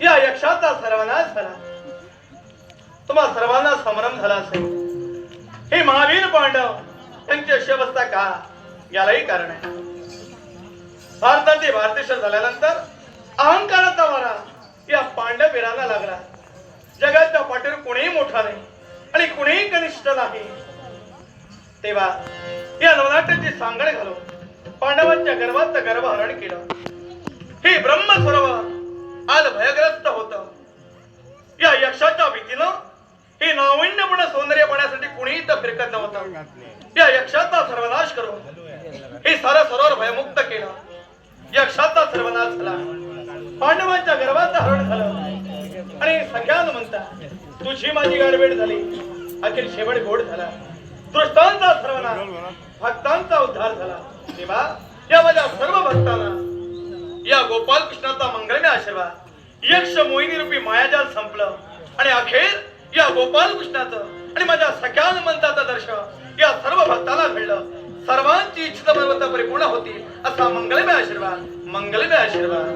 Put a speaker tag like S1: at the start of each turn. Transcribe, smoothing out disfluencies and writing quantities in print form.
S1: या यक्षाचा सर्वांनाच झाला, तुम्हा सर्वांना संभ्रम झाला असेल. हे महावीर पांडव त्यांची अशी अवस्था का, यालाही कारण आहे. भारताचे भारतेश्वर झाल्यानंतर अहंकाराचा वारा या पांडव वीरांना लागला. जगाच्या पाठीवर कोणीही मोठा नाही आणि कोणीही कनिष्ठ नाही. तेव्हा या नवनाट्याची सांगड घालून पांडवांच्या गर्भाचं गर्भहरण केलं. हे ब्रह्मस्वरूप आज भयग्रस्त होत. या यक्षाच्या भीतीनं हे नाविन्यपूर्ण सौंदर्य पाहण्यासाठी कुणीही तर फिरकत नव्हतं. या यक्षाचा सर्वनाश करून हे सारं सरोवर भयमुक्त केलं. यक्षाचा सर्वनाश झाला, पांडवांच्या गर्भाचं हरण झालं आणि सगळ्यांना म्हणता तुझी माझी गाडबेड झाली, अखेर शेवट गोड झाला. दृष्टांचा सर्वनाश, भक्तांचा उद्धार झाला. तेव्हा या माझ्या सर्व भक्तांना या गोपाल कृष्णाचा मंगलमय आशीर्वाद. यक्ष मोहिनी रूपी मायाजाल संपलं आणि अखेर या गोपाल कृष्णाचं आणि माझ्या सख्या हनुमंताचं दर्शन या सर्व भक्तांना घडलं. सर्वांची इच्छित पर्वत परिपूर्ण होती असा मंगलमय आशीर्वाद, मंगलमय आशीर्वाद.